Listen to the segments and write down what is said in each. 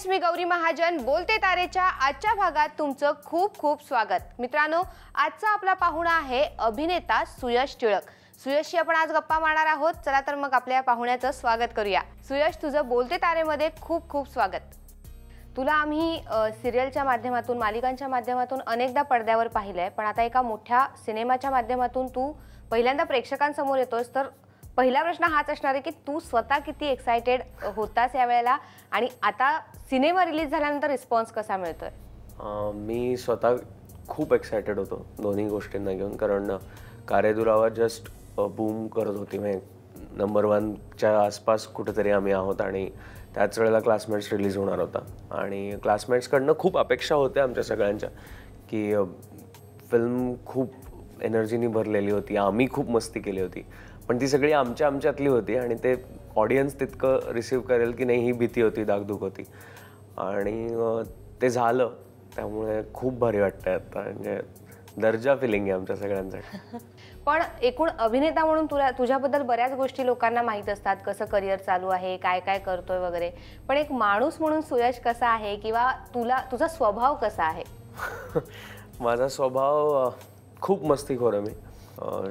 Friends, मी गौरी महाजन बोलते तारेच्या आजच्या भागात तुमचं खूप खूप स्वागत। मित्रांनो, आजचा आपला पाहुणा आहे अभिनेता सुयश टिळक। सुयशशी आपण आज गप्पा मारणार आहोत। चला तर मग आपल्या पाहुण्याचं स्वागत करूया। सुयश, तुझं बोलते तारेमध्ये खूप खूप स्वागत। तुला आम्ही सिरियलच्या माध्यमातून, मालिकांच्या माध्यमातून अनेकदा पडद्यावर पाहिलंय, पण आता एका मोठ्या सिनेमाच्या माध्यमातून तू पहिल्यांदा प्रेक्षकांसमोर येतोस। तर पहिला प्रश्न हाच असणार आहे की तू स्वतः किती एक्साइटेड होतास या वेळेला आणि आता सिनेमा रिलीज झाल्यानंतर रिस्पॉन्स कसा मिळतोय? मी स्वतः खूप एक्साइटेड होतो दोन्ही गोष्टींना घेऊन, कारण कार्यदुरावा जस्ट बूम करत होती। म्हणजे नंबर 1च्या आसपास कुठेतरी आम्ही आहोत आणि त्याच वेळेला क्लासमेट्स रिलीज होणार होता आणि क्लासमेट्सकडनं खूप अपेक्षा होत्या आमच्या सगळ्यांच्या की फिल्म खूप एनर्जीनी भरलेली होती, आम्ही खूप मस्ती केली होती, पण ती सगळी आमच्यातली होती आणि ते ऑडियन्स तितकं रिसीव्ह करेल की नाही ही भीती होती, दागदुख होती आणि ते झालं। त्यामुळे खूप भारी वाटतंय आता, म्हणजे दर्जा फिलिंग आहे आमच्या सगळ्यांसाठी। पण एकूण अभिनेता म्हणून तुझ्याबद्दल बऱ्याच गोष्टी लोकांना माहीत असतात, कसं करिअर चालू आहे, काय काय करतोय वगैरे, पण एक माणूस म्हणून सुयश कसा आहे किंवा तुझा स्वभाव कसा आहे? माझा स्वभाव खूप मस्तीखोर आहे। मी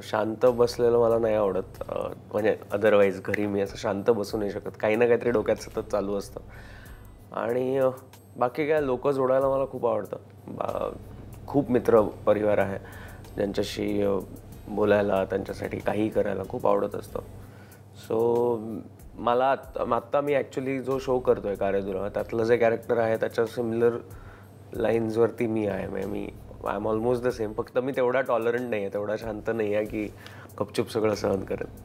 शांत बसलेलं मला नाही आवडत, म्हणजे अदरवाईज घरी मी असं शांत बसू नाही शकत, काही ना काहीतरी डोक्यात सतत चालू असतं आणि बाकी काय लोक जोडायला मला खूप आवडतं। खूप मित्र परिवार आहे ज्यांच्याशी बोलायला, त्यांच्यासाठी काही करायला खूप आवडत असतं। सो मला आत्ता मी ॲक्च्युली जो शो करतो आहे कार्यदुरावा, त्यातलं जे कॅरेक्टर आहे त्याच्या सिमिलर लाईन्सवरती मी आहे। म्हणजे I am almost the same, फक्त मी तेवढा टॉलरंट नाही आहे, तेवढा शांत नाही आहे की गपचूप सगळं सहन करेन।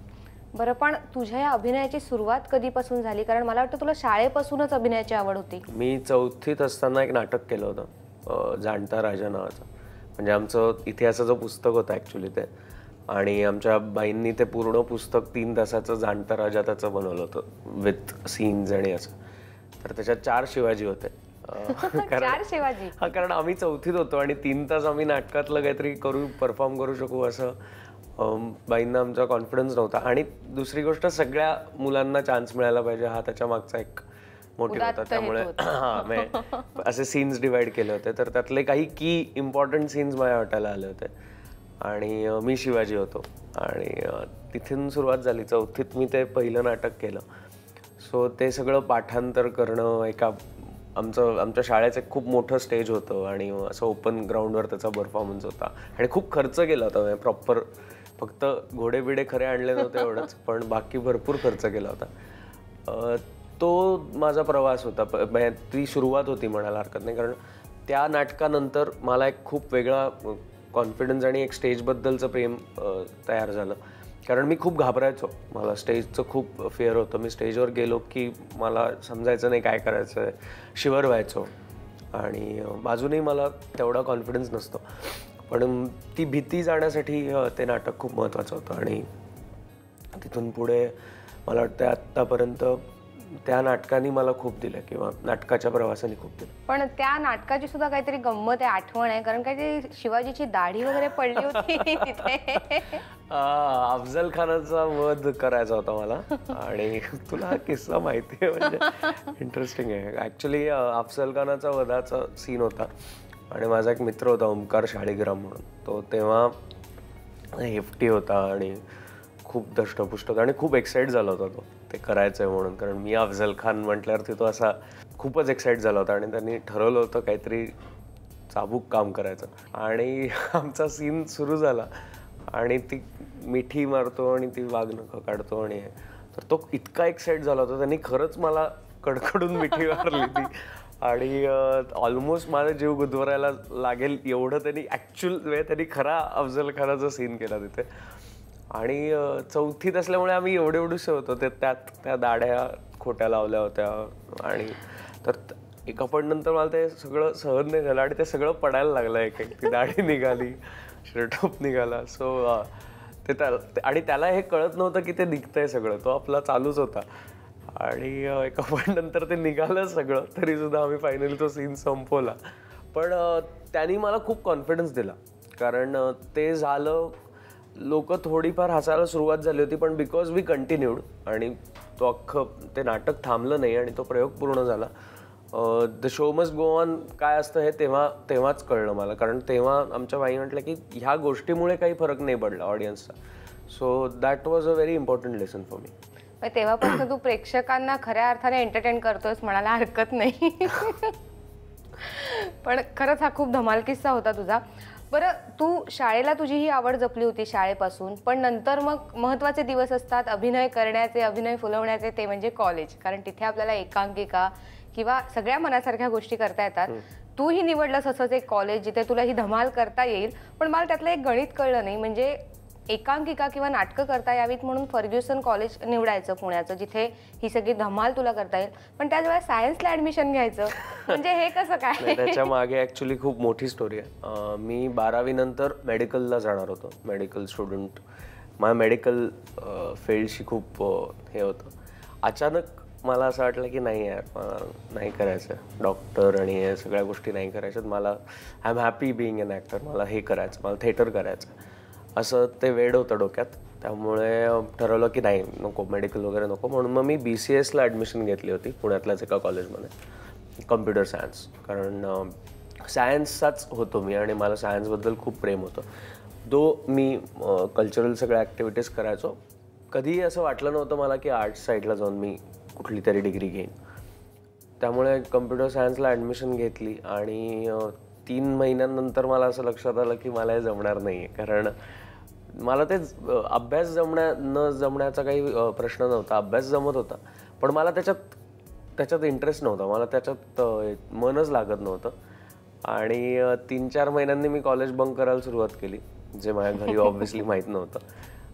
बरं, पण तुझ्या या अभिनयाची सुरुवात कधीपासून झाली? कारण मला वाटतं तुला शाळेपासूनच अभिनयाची आवड होती। मी 4थीत असताना एक नाटक केलं होतं, जाणता राजा नावाचं। म्हणजे आमचं इतिहासाचं पुस्तक होतं ॲक्च्युली ते, आणि आमच्या बाईंनी ते पूर्ण पुस्तक 3 तासाचं जाणता राजा त्याचं बनवलं होतं विथ सीन्स आणि असं। तर त्याच्यात 4 शिवाजी होते। 4 शिवाजी? हा, कारण आम्ही 4थीत होतो आणि 3 तास आम्ही नाटकातलं काहीतरी परफॉर्म करू शकू असं बाईंना आमचा कॉन्फिडन्स नव्हता। आणि दुसरी गोष्ट, सगळ्या मुलांना चान्स मिळायला पाहिजे हा त्याच्या मागचा एक मोटिव्ह होता। त्यामुळे म्हणजे असे सीन्स डिवाइड केले होते, तर त्यातले काही की इम्पॉर्टंट सीन्स माझ्या वाटायला आले होते आणि मी शिवाजी होतो आणि तिथून सुरुवात झाली। 4थीत मी ते पहिलं नाटक केलं। सो ते सगळं पाठांतर करणं, आमच्या शाळेचं एक खूप मोठं स्टेज होतं आणि असं ओपन ग्राउंडवर त्याचा परफॉर्मन्स होता आणि खूप खर्च केला होता। म्हणजे प्रॉपर फक्त घोडे बिडे खरे आणले नव्हते एवढंच, पण बाकी भरपूर खर्च केला होता। तो माझा प्रवास होता, ती सुरुवात होती म्हणायला हरकत नाही, कारण त्या नाटकानंतर मला एक खूप वेगळा कॉन्फिडन्स आणि एक स्टेजबद्दलचं प्रेम तयार झालं। कारण मी खूप घाबरायचो, मला स्टेजचं खूप फिअर होतं। मी स्टेजवर गेलो की मला समजायचं नाही काय करायचं आहे, शिवर व्हायचो आणि बाजूनही मला तेवढा कॉन्फिडन्स नसतो, पण ती भीती जाण्यासाठी ते नाटक खूप महत्त्वाचं होतं। आणि तिथून पुढे मला वाटतं आत्तापर्यंत त्या नाटकाने मला खूप दिलं किंवा नाटकाच्या प्रवासाने खूप दिलं। पण त्या नाटकाची सुद्धा काहीतरी गंमत आहे, आठवण आहे, कारण काहीतरी शिवाजीची दाढी वगैरे पडली होती तिथे। अफजल खानाचा वध करायचा होता मला आणि तुला हा किस्सा माहिती आहे, म्हणजे इंटरेस्टिंग आहे ॲक्च्युली। अफजल खानाचा वधाचा सीन होता आणि माझा एक मित्र होता ओमकार शाळीग्राम म्हणून, तो तेव्हा हेफ्टी होता आणि खूप दष्टपुष्ट होता आणि खूप एक्साइट झाला होता तो ते करायचं आहे म्हणून, कारण मी अफजल खान म्हटल्यावरती तो असा खूपच एक्साइट झाला होता आणि त्यांनी ठरवलं होतं काहीतरी चाबूक काम करायचं। आणि आमचा सीन सुरू झाला आणि ती मिठी मारतो आणि ती वाघनखं काढतो आणि तर तो इतका एक्साइट झाला होता, त्यांनी खरंच मला कडकडून मिठी मारली ती आणि ऑलमोस्ट माझा जीव गुदमरायला लागेल एवढं त्यांनी खरा अफजल खानाचा सीन केला तिथे। आणि 4थीत असल्यामुळे आम्ही एवढेसे होतो, त्यात त्या दाढ्या खोट्या लावल्या होत्या आणि तर एका पण नंतर मला ते सगळं सहन नाही झालं आणि ते सगळं पडायला लागलं, एक ती दाढी निघाली, शर्टअप निघाला। सो आणि त्याला हे कळत नव्हतं की ते निघतंय सगळं, तो आपला चालूच होता आणि एका पण नंतर ते निघालं सगळं, तरीसुद्धा आम्ही फायनली तो सीन संपवला। पण त्यांनी मला खूप कॉन्फिडन्स दिला, कारण ते झालं, लोक थोडीफार हसायला सुरुवात झाली होती, पण बिकॉज वी कंटिन्यूड आणि तो अख्खं ते नाटक थांबलं नाही आणि तो प्रयोग पूर्ण झाला the show must go on काय असतं हे तेव्हाच कळलं मला, कारण तेव्हा आमच्या बाई म्हटलं की ह्या गोष्टीमुळे काही फरक नाही पडला ऑडियन्सचा. So that was a very important lesson for me. तेव्हापासून तू प्रेक्षकांना खऱ्या अर्थाने एंटरटेन करतोयस म्हणायला हरकत नाही. पण खरंच हा खूप धमाल किस्सा होता तुझा. बरं, तू शाळेला तुझी ही आवड जपली होती शाळेपासून, पण नंतर मग महत्त्वाचे दिवस असतात अभिनय करण्याचे, अभिनय फुलवण्याचे, ते म्हणजे कॉलेज. कारण तिथे आपल्याला एकांकिका किंवा सगळ्या मनासारख्या गोष्टी करता येतात. तूही निवडलंस असंच एक कॉलेज जिथे तुला ही धमाल करता येईल. पण मला त्यातलं एक गणित कळलं नाही, म्हणजे एकांकिका किंवा नाटकं करता यावीत म्हणून फर्ग्युसन कॉलेज निवडायचं पुण्याचं, जिथे ही सगळी धमाल तुला करता येईल, पण त्याच वेळेला सायन्सला ॲडमिशन घ्यायचं, म्हणजे हे कसं काय? त्याच्या मागे ॲक्च्युली खूप मोठी स्टोरी आहे. मी 12वी नंतर मेडिकलला जाणार होतो, मेडिकल स्टुडंट. माझ्या मेडिकल फील्डशी खूप हे होतं. अचानक मला असं वाटलं की नाही यार, मला नाही करायचं डॉक्टर आणि हे सगळ्या गोष्टी नाही करायच्यात. मला I am happy being an actor, मला हे करायचं, मला थिएटर करायचं, असं ते वेड होतं डोक्यात. त्यामुळे ठरवलं की नाही, नको मेडिकल वगैरे नको. म्हणून मग मी BCSला ॲडमिशन घेतली होती पुण्यातल्याच एका कॉलेजमध्ये, कम्प्युटर सायन्स. कारण सायन्सचाच होतो मी आणि मला सायन्सबद्दल खूप प्रेम होतं. मी कल्चरल सगळ्या ॲक्टिव्हिटीज करायचो. कधीही असं वाटलं नव्हतं मला की आर्ट्स साईडला जाऊन मी कुठली तरी डिग्री घेईन. त्यामुळे कम्प्युटर सायन्सला ॲडमिशन घेतली आणि 3 महिन्यांनंतर मला असं लक्षात आलं की मला हे जमणार नाही आहे. कारण मला ते अभ्यास न जमण्याचा काही प्रश्न नव्हता, अभ्यास जमत होता, पण मला त्याच्यात इंटरेस्ट नव्हता, मला त्याच्यात मनच लागत नव्हतं. आणि 3-4 महिन्यांनी मी कॉलेज बंक करायला सुरुवात केली, जे माझ्या घरी ऑब्व्हियसली माहीत नव्हतं.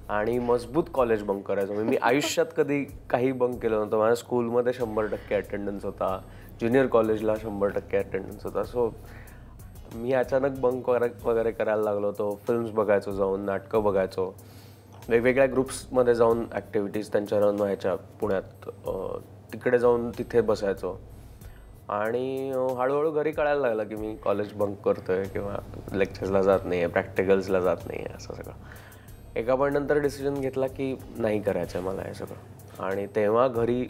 आणि मजबूत कॉलेज बंक करायचो. मी आयुष्यात कधी काही बंक केलं नव्हतं. माझ्या स्कूलमध्ये 100% अटेंडन्स होता, ज्युनियर कॉलेजला 100% अटेंडन्स होता. सो मी अचानक बंक वगैरे करायला लागलो होतो. फिल्म्स बघायचो, जाऊन नाटकं बघायचो, वेगवेगळ्या ग्रुप्समध्ये जाऊन ॲक्टिव्हिटीज त्यांच्या रन व्हायच्या पुण्यात, तिकडे जाऊन तिथे बसायचो. आणि हळूहळू घरी कळायला लागलं की मी कॉलेज बंक करतोय किंवा लेक्चर्सला जात नाही आहे, प्रॅक्टिकल्सला जात नाही आहे, असं सगळं. एका पण नंतर डिसिजन घेतला की नाही करायचं आहे मला हे सगळं. आणि तेव्हा घरी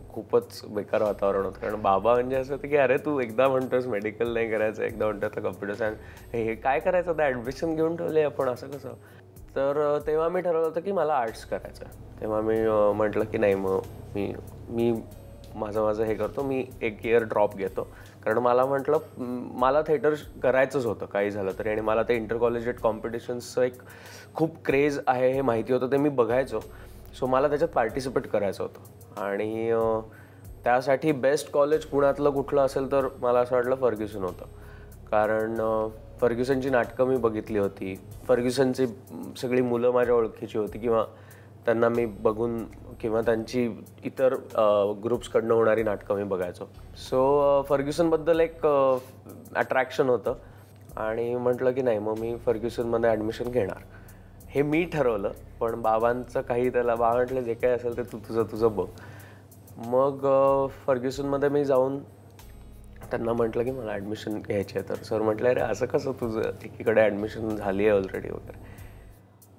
खूपच बेकार वातावरण होतं, कारण बाबा म्हणजे असं होतं की अरे तू एकदा म्हणतोस मेडिकल नाही करायचं, एकदा म्हणतोस कम्प्युटर सायन्स, हे काय करायचं, आता ॲडमिशन घेऊन ठेवले आपण, असं कसं. तर तेव्हा मी ठरवलं होतं की मला आर्ट्स करायचं आहे. तेव्हा मी म्हटलं की नाही, मग मी माझं हे करतो, मी 1 इयर ड्रॉप घेतो. कारण मला थिएटर करायचंच होतं काही झालं तरी, आणि मला ते इंटर कॉलेजिएट कॉम्पिटिशन्सचं एक खूप क्रेज आहे हे माहिती होतं, ते मी बघायचो. सो मला त्याच्यात पार्टिसिपेट करायचं होतं. आणि त्यासाठी बेस्ट कॉलेज पुण्यातलं कुठलं असेल तर मला असं वाटलं फर्ग्युसन होतं. कारण फर्ग्युसनची नाटकं मी बघितली होती, फर्ग्युसनची सगळी मुलं माझ्या ओळखीची होती, किंवा त्यांना मी बघून किंवा त्यांची इतर ग्रुप्सकडनं होणारी नाटकं मी बघायचो. सो फर्ग्युसनबद्दल एक अट्रॅक्शन होतं आणि म्हटलं की नाही, मग मी फर्ग्युसनमध्ये ॲडमिशन घेणार हे मी ठरवलं. पण बाबांचं काही, त्याला बाबा म्हटलं जे काही असेल ते तुझं बघ. मग फर्ग्युसनमध्ये मी जाऊन त्यांना म्हटलं की मला ॲडमिशन घ्यायची आहे. तर सर म्हटलं अरे असं कसं, तुझं एकीकडे ॲडमिशन झाली आहे ऑलरेडी वगैरे.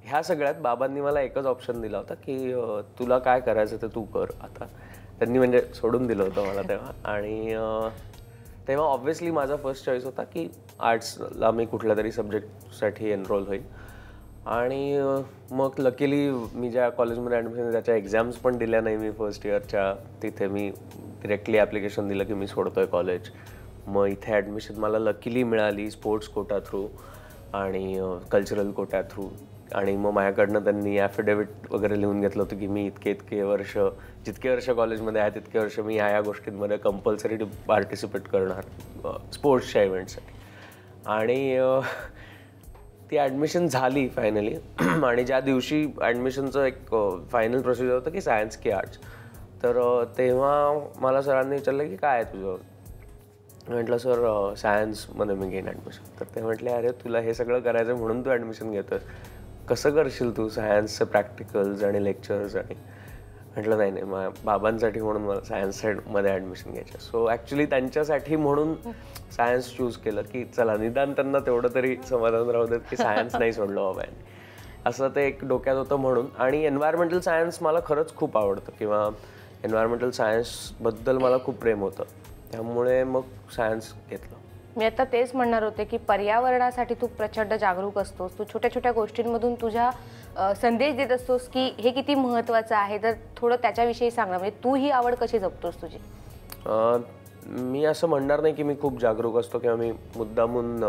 ह्या सगळ्यात बाबांनी मला एकच ऑप्शन दिला होता की तुला काय करायचं ते तू कर आता. त्यांनी म्हणजे सोडून दिलं होतं मला तेव्हा. आणि तेव्हा ऑब्व्हियसली माझा फर्स्ट चॉईस होता की आर्ट्सला मी कुठल्या तरी सब्जेक्टसाठी एनरोल होईल. आणि मग लकीली मी ज्या कॉलेजमध्ये ॲडमिशन त्याच्या एक्झाम्स पण दिल्या नाही मी फर्स्ट इयरच्या. तिथे मी डिरेक्टली ॲप्लिकेशन दिलं की मी सोडतो आहे कॉलेज. मग इथे ॲडमिशन मला लकीली मिळाली स्पोर्ट्स कोटा थ्रू आणि कल्चरल कोटा थ्रू. आणि मग माझ्याकडनं त्यांनी ॲफिडेविट वगैरे लिहून घेतलं होतं की मी जितके वर्ष कॉलेजमध्ये आहे तितके वर्ष मी या गोष्टींमध्ये कंपल्सरी पार्टिसिपेट करणार स्पोर्ट्सच्या इव्हेंटसाठी. आणि ती ॲडमिशन झाली फायनली. आणि ज्या दिवशी ॲडमिशनचं एक फायनल प्रोसिजर होतं की सायन्स की आर्ट्स, तर तेव्हा मला सरांनी विचारलं की काय आहे तुझं. म्हटलं सर सायन्समध्ये मी घेईन ॲडमिशन. तर ते म्हटले अरे तुला हे सगळं करायचं म्हणून तू ॲडमिशन घेतोय, कसं करशील तू सायन्सचे प्रॅक्टिकल्स आणि लेक्चर्स. आणि म्हटलं नाही नाही, बाबांसाठी म्हणून मला सायन्स साईडमध्ये ॲडमिशन घ्यायचं. सो ॲक्च्युली त्यांच्यासाठी म्हणून सायन्स चूज केलं की चला निदान त्यांना तेवढं तरी समाधान राहू देत की सायन्स नाही सोडलं बाबांनी, असं ते एक डोक्यात होतं म्हणून. आणि एन्व्हायरमेंटल सायन्स मला खरंच खूप आवडतं, किंवा एन्व्हायरमेंटल सायन्सबद्दल मला खूप प्रेम होतं. त्यामुळे मग सायन्स घेतलं. मी आता तेच म्हणणार होते की पर्यावरणासाठी तू प्रचंड जागरूक असतोस, तू छोट्या छोट्या गोष्टींमधून तुझ्या संदेश देत असतोस की हे किती महत्त्वाचं आहे. तर थोडं त्याच्याविषयी सांग ना, म्हणजे तू ही आवड कशी जपतोस तुझी? मी असं म्हणणार नाही की मी खूप जागरूक असतो किंवा मी मुद्दामून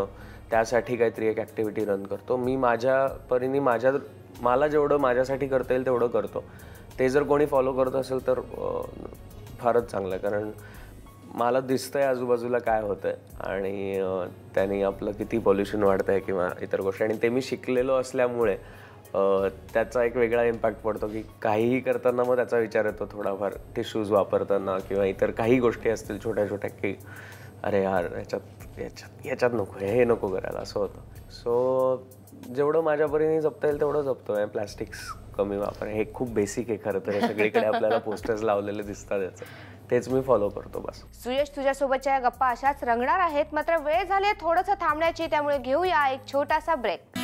त्यासाठी काहीतरी एक ॲक्टिव्हिटी रन करतो. मी माझ्या परीने मला जेवढं माझ्यासाठी करता येईल तेवढं करतो. ते जर कोणी फॉलो करत असेल तर फारच चांगलं आहे, कारण मला दिसतंय आजूबाजूला काय होतंय आणि त्याने आपलं किती पॉल्युशन वाढतंय किंवा इतर गोष्टी, आणि ते मी शिकलेलो असल्यामुळे त्याचा एक वेगळा इम्पॅक्ट पडतो की काहीही करताना मग त्याचा विचार येतो थोडाफार. टिश्यूज वापरताना किंवा इतर काही गोष्टी असतील छोट्या छोट्या की अरे यार ह्याच्यात नको, हे नको करायला, असं होतं. सो जेवढं माझ्या परीने जपता येईल तेवढं जपतोय. प्लॅस्टिक्स कमी वापर, हे खूप बेसिक आहे खरं तर. सगळीकडे आपल्याला पोस्टर्स लावलेले दिसतात याचं, तेच मी फॉलो करतो बस. सुयश, तुझ्यासोबतच्या या गप्पा अशाच रंगणार आहेत, मात्र वेळ झाली थोडंसं थांबण्याची, त्यामुळे घेऊया एक छोटासा ब्रेक.